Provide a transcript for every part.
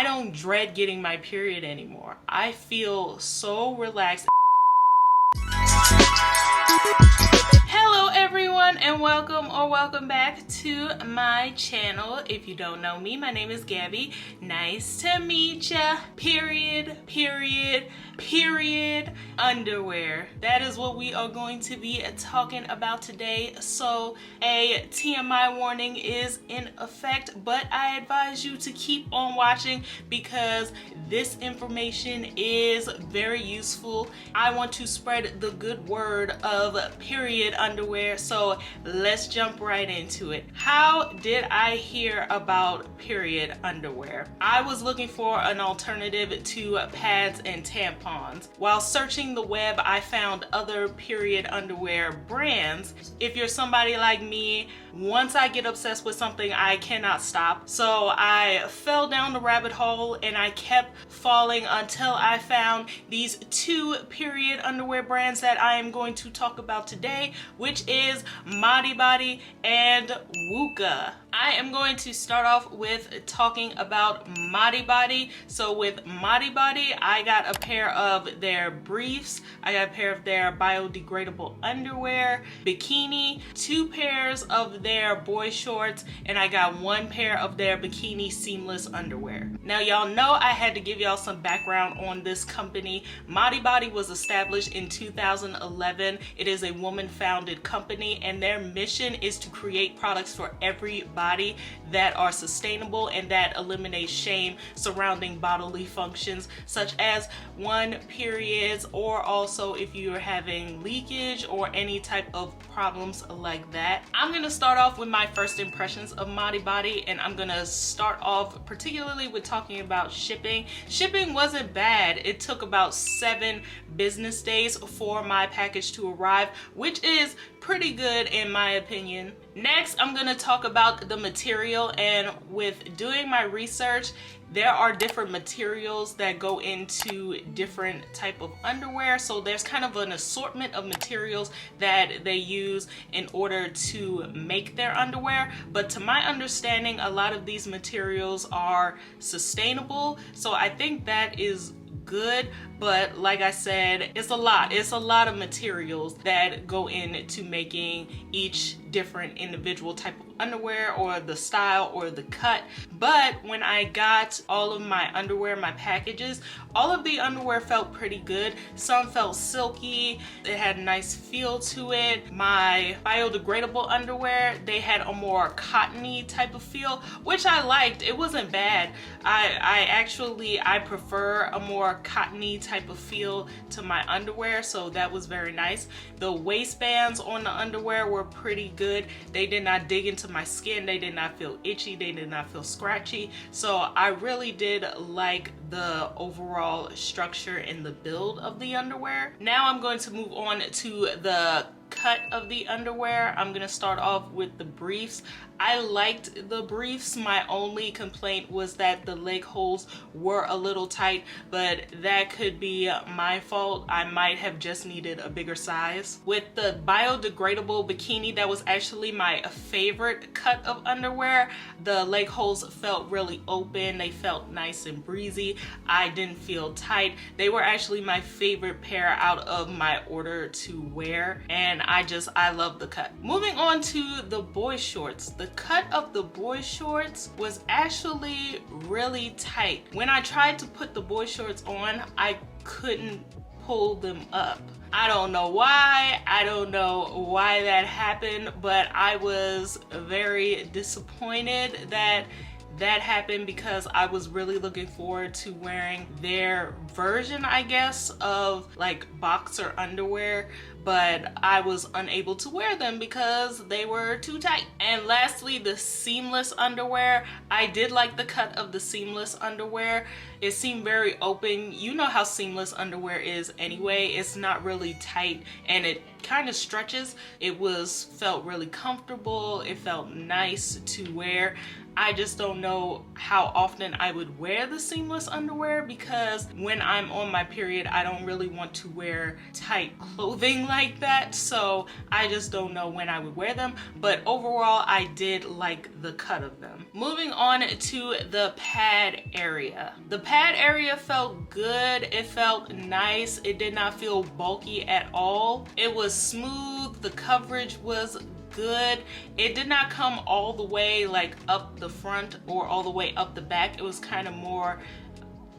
I don't dread getting my period anymore. I feel so relaxed. Hello everyone, and welcome back to my channel. If you don't know me, my name is Gabby. Nice to meet ya. Period underwear. That is what we are going to be talking about today. So a TMI warning is in effect, but I advise you to keep on watching because this information is very useful. I want to spread the good word of period underwear, so let's jump right into it. How did I hear about period underwear? I was looking for an alternative to pads and tampons. While searching the web, I found other period underwear brands. If you're somebody like me, once I get obsessed with something, I cannot stop. So I fell down the rabbit hole and I kept falling until I found these two period underwear brands that I am going to talk about today, which is Modibodi and WUKA. I am going to start off with talking about Modibodi. So with Modibodi, I got a pair of their briefs, I got a pair of their biodegradable underwear, bikini, 2 pairs of their boy shorts, and I got 1 pair of their bikini seamless underwear. Now y'all know I had to give y'all some background on this company. Modibodi was established in 2011. It is a woman-founded company, and their mission is to create products for everybody that are sustainable and that eliminate shame surrounding bodily functions such as periods, or also if you're having leakage or any type of problems like that. I'm gonna start off with my first impressions of Modibodi, and I'm gonna start off particularly with talking about shipping. Shipping wasn't bad. It took about 7 business days for my package to arrive, which is pretty good in my opinion. Next, I'm gonna talk about the material, and with doing my research, there are different materials that go into different type of underwear. So there's kind of an assortment of materials that they use in order to make their underwear. But to my understanding, a lot of these materials are sustainable. So I think that is good, but like I said, it's a lot of materials that go into making each different individual type of underwear, or the style or the cut. But when I got all of my underwear, my packages, all of the underwear felt pretty good. Some felt silky, it had a nice feel to it. My biodegradable underwear, they had a more cottony type of feel, which I liked. It wasn't bad. I prefer a more cottony type of feel to my underwear, so that was very nice. The waistbands on the underwear were pretty good. They did not dig into my skin, they did not feel itchy, they did not feel scratchy. So I really did like the overall structure and the build of the underwear. Now I'm going to move on to the cut of the underwear. I'm gonna start off with the briefs. I liked the briefs. My only complaint was that the leg holes were a little tight, but that could be my fault. I might have just needed a bigger size. With the biodegradable bikini, that was actually my favorite cut of underwear. The leg holes felt really open, they felt nice and breezy. I didn't feel tight. They were actually my favorite pair out of my order to wear, and I love the cut. Moving on to the boy shorts. The cut of the boy shorts was actually really tight. When I tried to put the boy shorts on, I couldn't pull them up. I don't know why. I don't know why that happened, but I was very disappointed that that happened because I was really looking forward to wearing their version, I guess, of like boxer underwear, but I was unable to wear them because they were too tight. And lastly, the seamless underwear. I did like the cut of the seamless underwear. It seemed very open. You know how seamless underwear is anyway. It's not really tight and it kind of stretches. It felt really comfortable. It felt nice to wear. I just don't know how often I would wear the seamless underwear because when I'm on my period, I don't really want to wear tight clothing like that, so I just don't know when I would wear them, but overall I did like the cut of them. Moving on to the pad area. The pad area felt good. It felt nice. It did not feel bulky at all. It was smooth. The coverage was good. It did not come all the way like up the front or all the way up the back. It was kind of more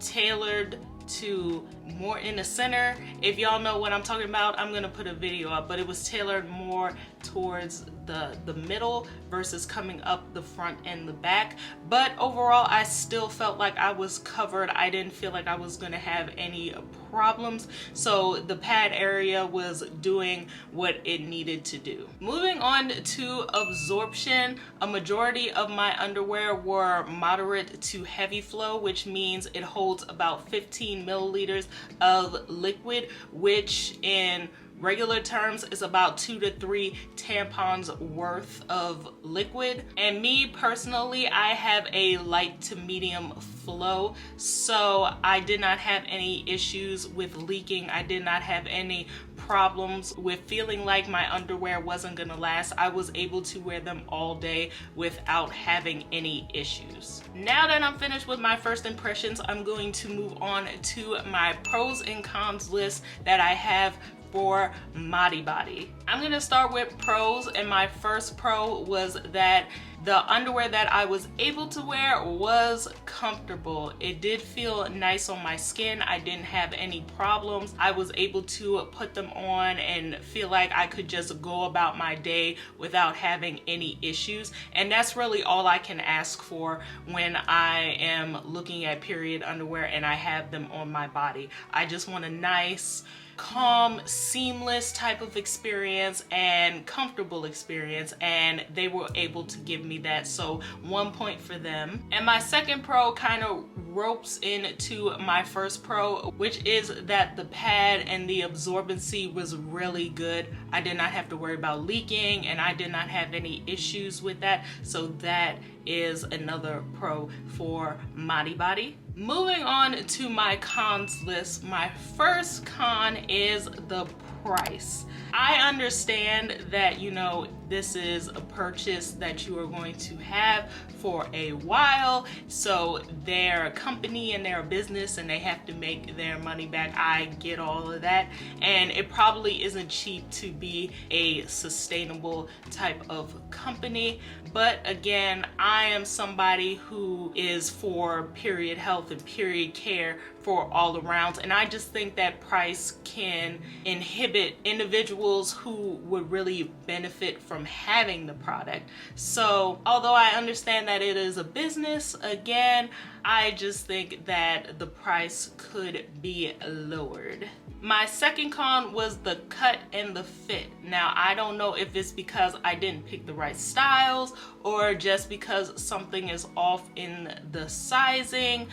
tailored to more in the center. If y'all know what I'm talking about, I'm gonna put a video up, but it was tailored more towards the middle versus coming up the front and the back. But overall, I still felt like I was covered. I didn't feel like I was gonna have any problems. So the pad area was doing what it needed to do. Moving on to absorption, a majority of my underwear were moderate to heavy flow, which means it holds about 15 milliliters of liquid, which in regular terms is about 2 to 3 tampons worth of liquid. And me personally, I have a light to medium flow, so I did not have any issues with leaking. I did not have any problems with feeling like my underwear wasn't gonna last. I was able to wear them all day without having any issues. Now that I'm finished with my first impressions, I'm going to move on to my pros and cons list that I have for Modibodi. I'm gonna start with pros, and my first pro was that the underwear that I was able to wear was comfortable. It did feel nice on my skin. I didn't have any problems. I was able to put them on and feel like I could just go about my day without having any issues. And that's really all I can ask for when I am looking at period underwear and I have them on my body. I just want a nice, calm, seamless type of experience and comfortable experience, and they were able to give me that, so 1 point for them. And my second pro kind of ropes into my first pro, which is that the pad and the absorbency was really good. I did not have to worry about leaking, and I did not have any issues with that, so that is another pro for Modibodi. Moving on to my cons list, my first con is the price. I understand that, you know, this is a purchase that you are going to have for a while, so they're a company and they're a business and they have to make their money back. I get all of that, and it probably isn't cheap to be a sustainable type of company, but again, I am somebody who is for period health and period care for all around, and I just think that price can inhibit individuals who would really benefit from having the product. So although I understand that it is a business, again, I just think that the price could be lowered. My second con was the cut and the fit. Now, I don't know if it's because I didn't pick the right styles or just because something is off in the sizing,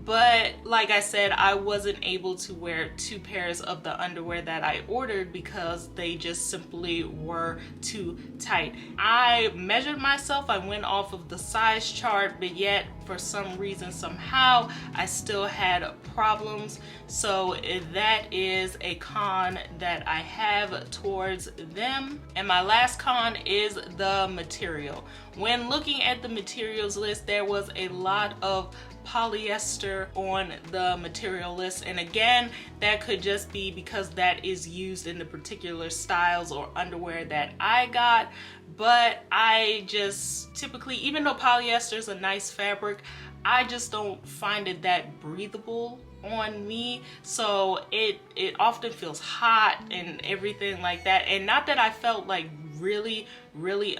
but like I said, I wasn't able to wear 2 pairs of the underwear that I ordered because they just simply were too tight. I measured myself, I went off of the size chart, but yet for some reason, somehow, I still had problems. So that is a con that I have towards them. And my last con is the material. When looking at the materials list, there was a lot of polyester on the material list, and again, that could just be because that is used in the particular styles or underwear that I got. But I just typically, even though polyester is a nice fabric, I just don't find it that breathable on me, so it often feels hot and everything like that. And not that I felt like really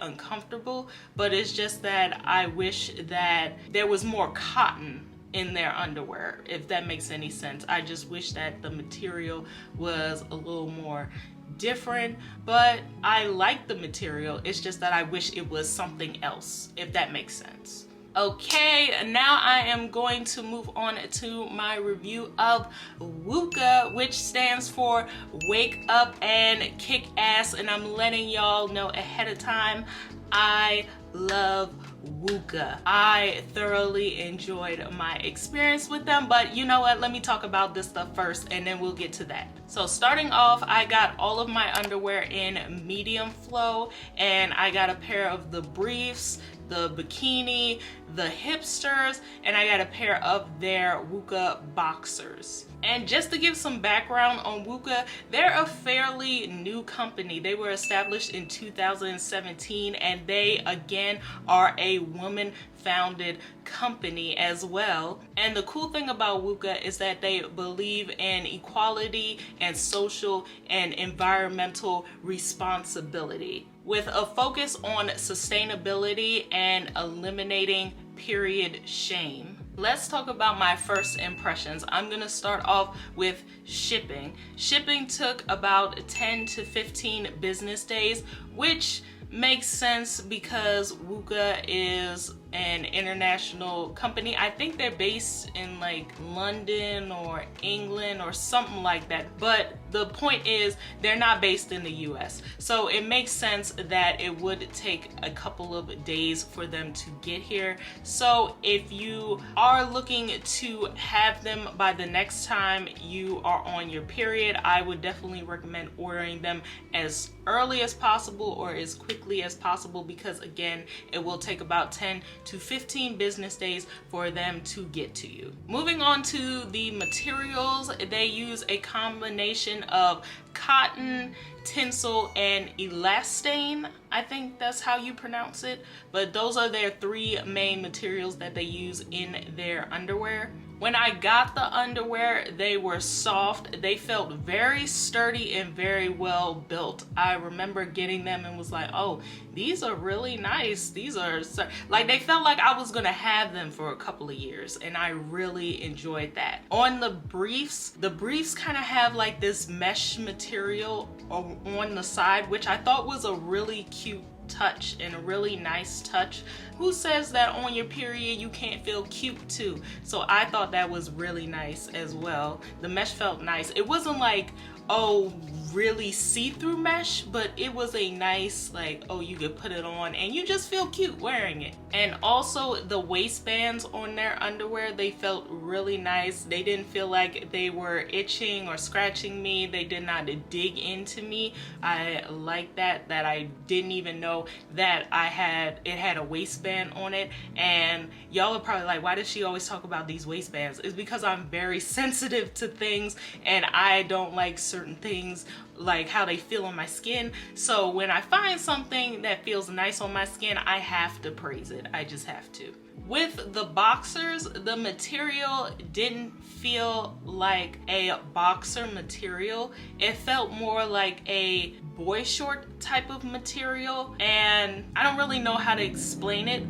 uncomfortable, but it's just that I wish that there was more cotton in their underwear, if that makes any sense. I just wish that the material was a little more different, but I like the material. It's just that I wish it was something else, if that makes sense. Okay, now I am going to move on to my review of WUKA, which stands for Wake Up and Kick Ass, and I'm letting y'all know ahead of time, I love WUKA. I thoroughly enjoyed my experience with them, but you know what? Let me talk about this stuff first and then we'll get to that. So starting off, I got all of my underwear in medium flow, and I got a pair of the briefs, the bikini, the hipsters, and I got a pair of their WUKA boxers. And just to give some background on WUKA, they're a fairly new company. They were established in 2017, and they again are a woman-founded company as well. And the cool thing about WUKA is that they believe in equality and social and environmental responsibility, with a focus on sustainability and eliminating period shame. Let's talk about my first impressions. I'm gonna start off with shipping. Shipping took about 10 to 15 business days, which makes sense because WUKA is an international company. I think they're based in like London or England or something like that. But the point is, they're not based in the US. So it makes sense that it would take a couple of days for them to get here. So if you are looking to have them by the next time you are on your period, I would definitely recommend ordering them as early as possible or as quickly as possible, because again, it will take about 10 to 15 business days for them to get to you. Moving on to the materials, they use a combination of cotton, tinsel, and elastane. I think that's how you pronounce it, but those are their three main materials that they use in their underwear. When I got the underwear, they were soft. They felt very sturdy and very well built. I remember getting them and was like, oh, these are really nice. These are like, they felt like I was gonna have them for a couple of years, and I really enjoyed that. On the briefs kind of have like this mesh material on the side, which I thought was a really cute touch and a really nice touch. Who says that on your period you can't feel cute too? So I thought that was really nice as well. The mesh felt nice. It wasn't like, oh, really see-through mesh, but it was a nice, like, oh, you could put it on and you just feel cute wearing it. And also the waistbands on their underwear, they felt really nice. They didn't feel like they were itching or scratching me. They did not dig into me. I like that I didn't even know that it had a waistband on it. And y'all are probably like, why does she always talk about these waistbands? It's because I'm very sensitive to things, and I don't like certain things, like how they feel on my skin. So when I find something that feels nice on my skin, I have to praise it. I just have to. With the boxers, the material didn't feel like a boxer material. It felt more like a boy short type of material, and I don't really know how to explain it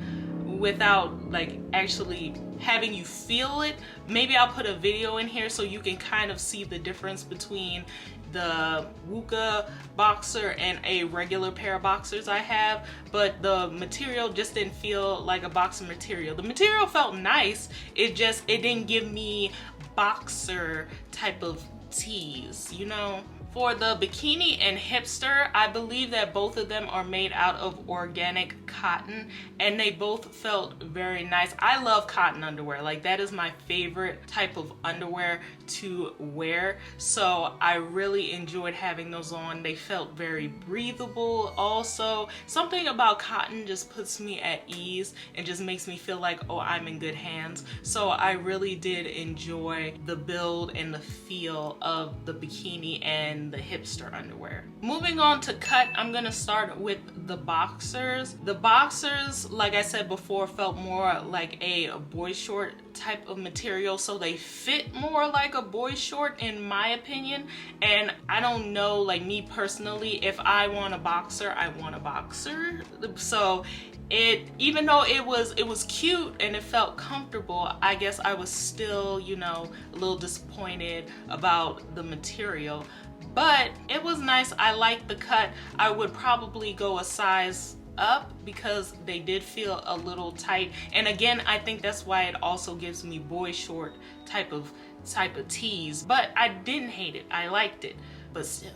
without like actually having you feel it. Maybe I'll put a video in here so you can kind of see the difference between the WUKA boxer and a regular pair of boxers I have, but the material just didn't feel like a boxer material. The material felt nice, it didn't give me boxer type of tease, you know? For the bikini and hipster, I believe that both of them are made out of organic cotton, and they both felt very nice. I love cotton underwear. Like, that is my favorite type of underwear to wear. So I really enjoyed having those on. They felt very breathable. Also, something about cotton just puts me at ease and just makes me feel like, oh, I'm in good hands. So I really did enjoy the build and the feel of the bikini and the hipster underwear. Moving on to cut, I'm gonna start with the boxers. The boxers, like I said before, felt more like a boy short type of material, so they fit more like a boy short in my opinion. And I don't know, like me personally, if I want a boxer, I want a boxer. So even though it was cute and it felt comfortable, I guess I was still, you know, a little disappointed about the material. But it was nice. I liked the cut. I would probably go a size up because they did feel a little tight. And again, I think that's why it also gives me boy short type of tease. But I didn't hate it. I liked it. But still,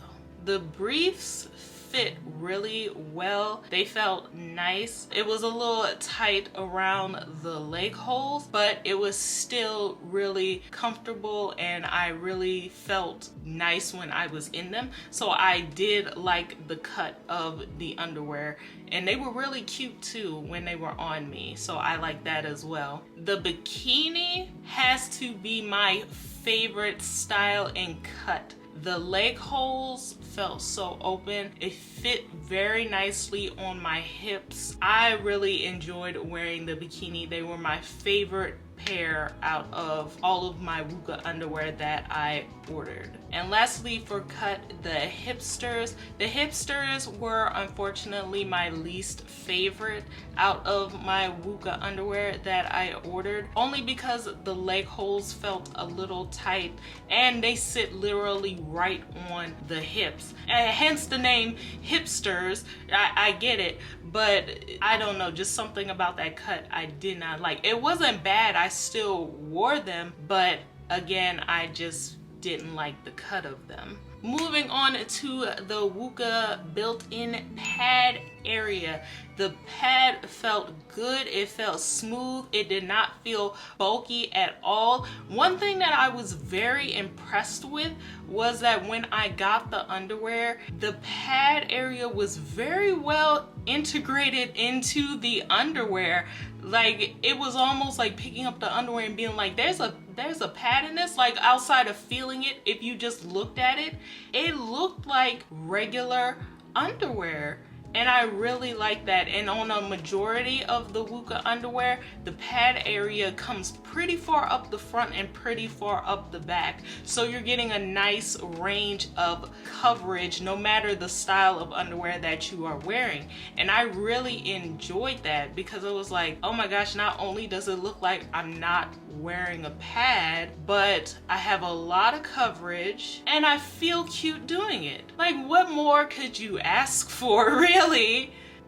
the briefs fit really well. They felt nice. It was a little tight around the leg holes, but it was still really comfortable and I really felt nice when I was in them. So I did like the cut of the underwear, and they were really cute too when they were on me. So I like that as well. The bikini has to be my favorite style and cut. The leg holes felt so open. It fit very nicely on my hips. I really enjoyed wearing the bikini. They were my favorite pair out of all of my WUKA underwear that I ordered. And lastly, for cut, the hipsters. The hipsters were unfortunately my least favorite out of my WUKA underwear that I ordered, only because the leg holes felt a little tight and they sit literally right on the hips. And hence the name hipsters. I get it, but I don't know, just something about that cut I did not like. It wasn't bad, I still wore them, but again, I just didn't like the cut of them. Moving on to the WUKA built-in pad area. The pad felt good, it felt smooth, it did not feel bulky at all. One thing that I was very impressed with was that when I got the underwear, the pad area was very well integrated into the underwear. Like, it was almost like picking up the underwear and being like, there's a pad in this. Like, outside of feeling it, if you just looked at it, it looked like regular underwear. And I really like that. And on a majority of the WUKA underwear, the pad area comes pretty far up the front and pretty far up the back. So you're getting a nice range of coverage no matter the style of underwear that you are wearing. And I really enjoyed that because it was like, oh my gosh, not only does it look like I'm not wearing a pad, but I have a lot of coverage and I feel cute doing it. Like, what more could you ask for, really?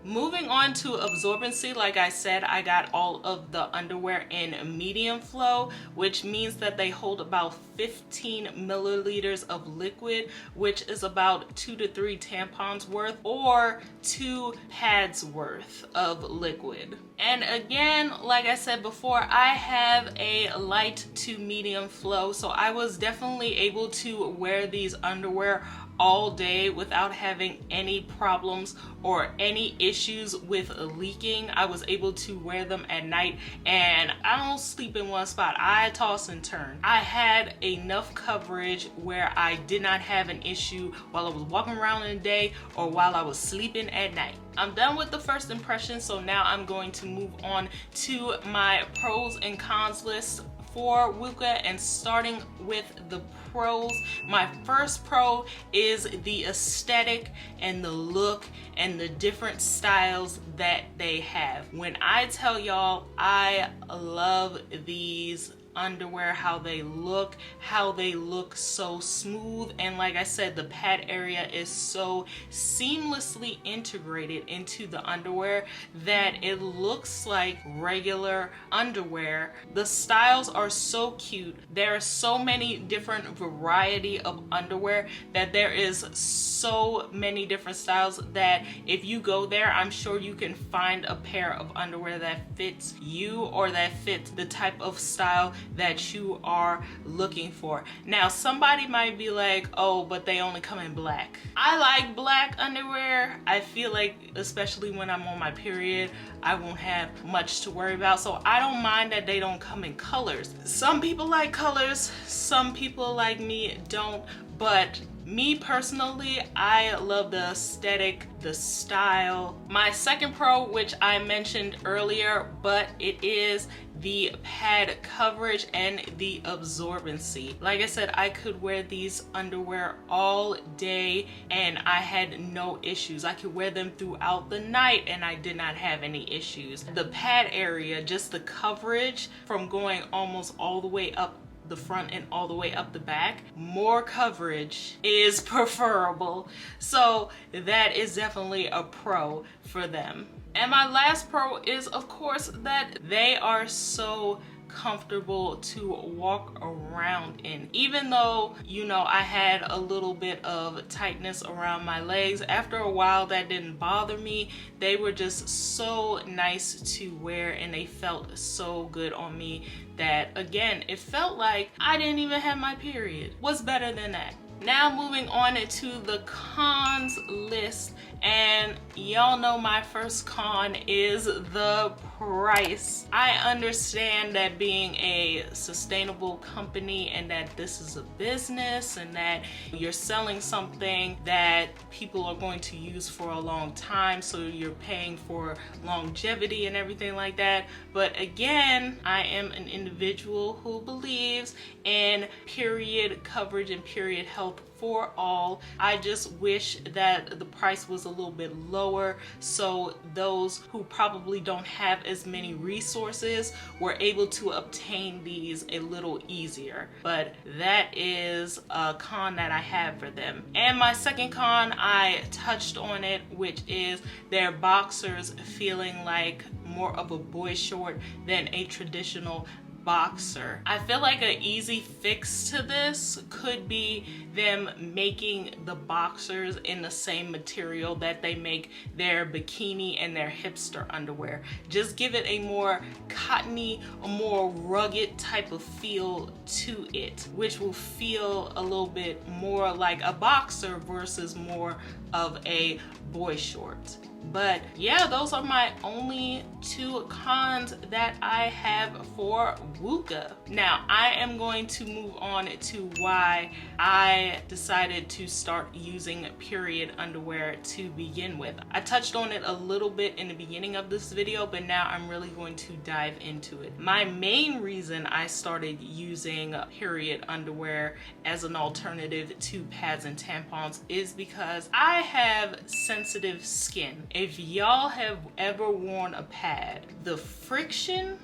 Moving on to absorbency, like I said, I got all of the underwear in medium flow, which means that they hold about 15 milliliters of liquid, which is about 2 to 3 tampons worth or 2 pads worth of liquid. And again, like I said before, I have a light to medium flow, so I was definitely able to wear these underwear all day without having any problems or any issues with leaking. I was able to wear them at night and I don't sleep in one spot. I toss and turn. I had enough coverage where I did not have an issue while I was walking around in the day or while I was sleeping at night. I'm done with the first impression, so now I'm going to move on to my pros and cons list for WUKA, and starting with the pros. My first pro is the aesthetic and the look and the different styles that they have. When I tell y'all, I love these underwear, how they look so smooth, and like I said, the pad area is so seamlessly integrated into the underwear that it looks like regular underwear. The styles are so cute. There are so many different variety of underwear that there is so many different styles that if you go there, I'm sure you can find a pair of underwear that fits you or that fits the type of style that you are looking for. Now, somebody might be like, oh, but they only come in black. I like black underwear. I feel like, especially when I'm on my period, I won't have much to worry about. So I don't mind that they don't come in colors. Some people like colors, some people like me don't, but me personally, I love the aesthetic, the style. My second pro, which I mentioned earlier, but it is the pad coverage and the absorbency. Like I said, I could wear these underwear all day and I had no issues. I could wear them throughout the night and I did not have any issues. The pad area, just the coverage from going almost all the way up the front and all the way up the back, more coverage is preferable. So that is definitely a pro for them. And my last pro is, of course, that they are so comfortable to walk around in. Even though, you know, I had a little bit of tightness around my legs, after a while that didn't bother me. They were just so nice to wear and they felt so good on me that, again, it felt like I didn't even have my period. What's better than that? Now moving on to the cons list, and y'all know my first con is the price. I understand that being a sustainable company and that this is a business and that you're selling something that people are going to use for a long time, so you're paying for longevity and everything like that. But again, I am an individual who believes in period coverage and period health for all. I just wish that the price was a little bit lower so those who probably don't have as many resources were able to obtain these a little easier. But that is a con that I have for them. And my second con, I touched on it, which is their boxers feeling like more of a boy short than a traditional boxer. I feel like an easy fix to this could be them making the boxers in the same material that they make their bikini and their hipster underwear. Just give it a more cottony, a more rugged type of feel to it, which will feel a little bit more like a boxer versus more of a boy short. But yeah, those are my only two cons that I have for WUKA. Now, I am going to move on to why I decided to start using period underwear to begin with. I touched on it a little bit in the beginning of this video, but now I'm really going to dive into it. My main reason I started using period underwear as an alternative to pads and tampons is because I have sensitive skin. If y'all have ever worn a pad, the friction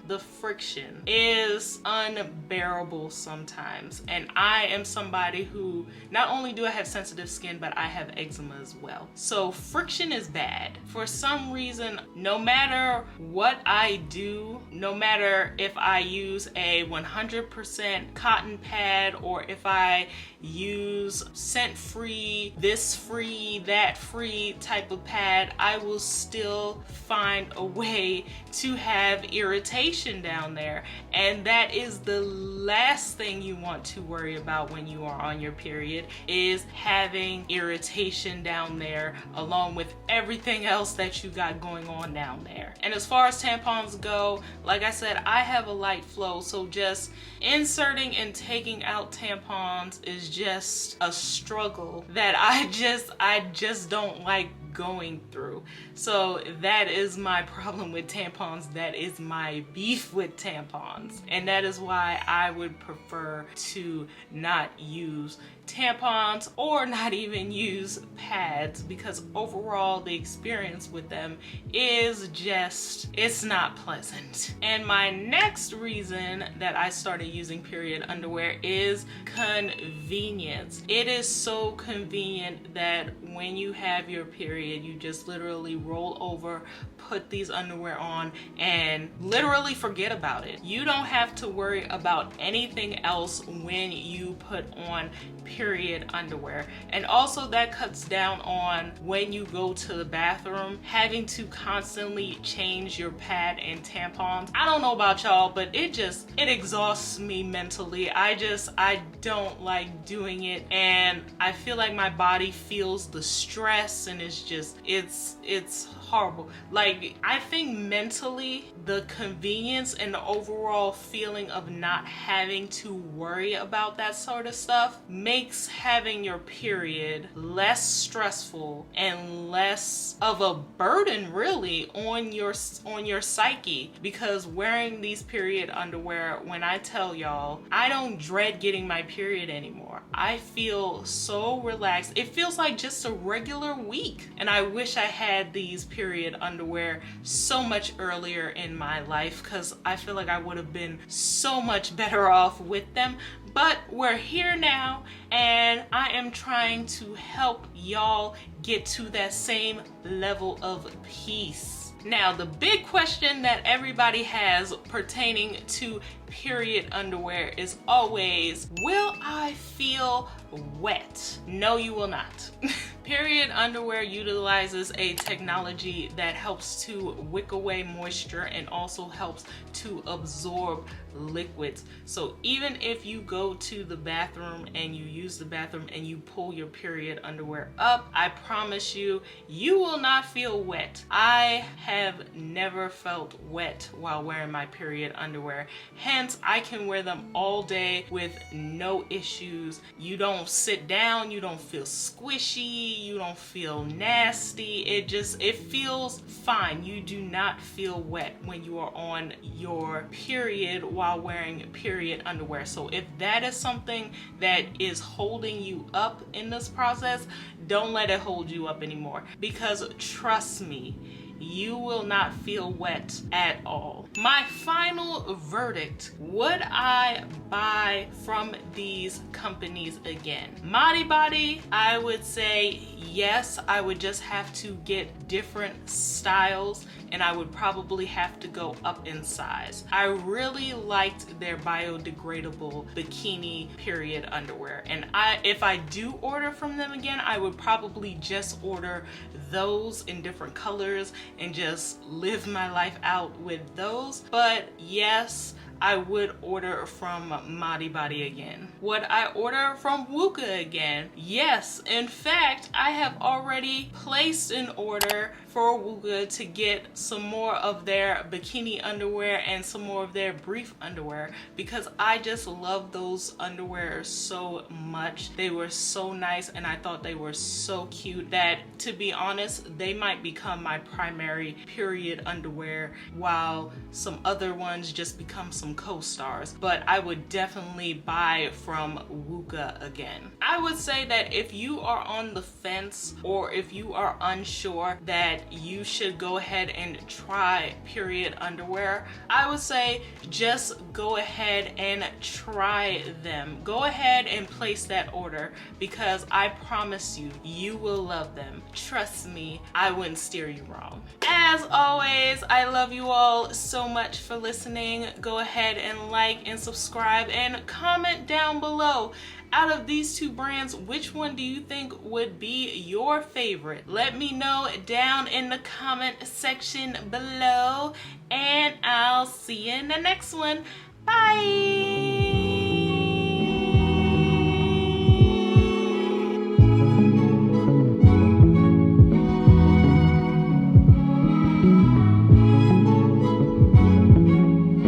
is unbearable sometimes. And I am somebody who, not only do I have sensitive skin, but I have eczema as well. So friction is bad. For some reason, no matter what I do, no matter if I use a 100% cotton pad or if I use scent-free, this free, that free type of pad, I will still find a way to have irritation down there. And that is the last thing you want to worry about when you are on your period, is having irritation down there along with everything else that you got going on down there. And as far as tampons go, like I said, I have a light flow, so just inserting and taking out tampons is just a struggle that I just don't like going through. So that is my problem with tampons. That is my beef with tampons. And that is why I would prefer to not use tampons or not even use pads, because overall the experience with them is just, it's not pleasant. And my next reason that I started using period underwear is convenience. It is so convenient that when you have your period, you just literally roll over, put these underwear on, and literally forget about it. You don't have to worry about anything else when you put on period underwear. And also that cuts down on when you go to the bathroom having to constantly change your pad and tampons. I don't know about y'all, but it exhausts me mentally. I don't like doing it, and I feel like my body feels the stress, and it's horrible. Like, I think mentally the convenience and the overall feeling of not having to worry about that sort of stuff makes having your period less stressful and less of a burden really on your psyche. Because wearing these period underwear, when I tell y'all, I don't dread getting my period anymore. I feel so relaxed. It feels like just a regular week. And I wish I had these period underwear so much earlier in my life, because I feel like I would have been so much better off with them. But we're here now, and I am trying to help y'all get to that same level of peace. Now, the big question that everybody has pertaining to period underwear is always, will I feel wet? No, you will not. Period underwear utilizes a technology that helps to wick away moisture and also helps to absorb liquids. So even if you go to the bathroom and you use the bathroom and you pull your period underwear up, I promise you, you will not feel wet. I have never felt wet while wearing my period underwear. Hence, I can wear them all day with no issues. You don't sit down, you don't feel squishy, you don't feel nasty. It feels fine. You do not feel wet when you are on your period while wearing period underwear. So if that is something that is holding you up in this process, don't let it hold you up anymore, because trust me, you will not feel wet at all. My final verdict, would I buy from these companies again? Modibodi, I would say yes. I would just have to get different styles and I would probably have to go up in size. I really liked their biodegradable bikini period underwear, and if I do order from them again, I would probably just order those in different colors and just live my life out with those. But yes, I would order from Modibodi again. Would I order from WUKA again? Yes, in fact, I have already placed an order for WUKA to get some more of their bikini underwear and some more of their brief underwear, because I just love those underwear so much. They were so nice and I thought they were so cute that, to be honest, they might become my primary period underwear, while some other ones just become some co-stars. But I would definitely buy from WUKA again. I would say that if you are on the fence, or if you are unsure that you should go ahead and try period underwear, I would say just go ahead and try them. Go ahead and place that order, because I promise you, you will love them. Trust me, I wouldn't steer you wrong. As always, I love you all so much for listening. Go ahead and like and subscribe and comment down below. Out of these two brands, which one do you think would be your favorite? Let me know down in the comment section below, and I'll see you in the next one. Bye!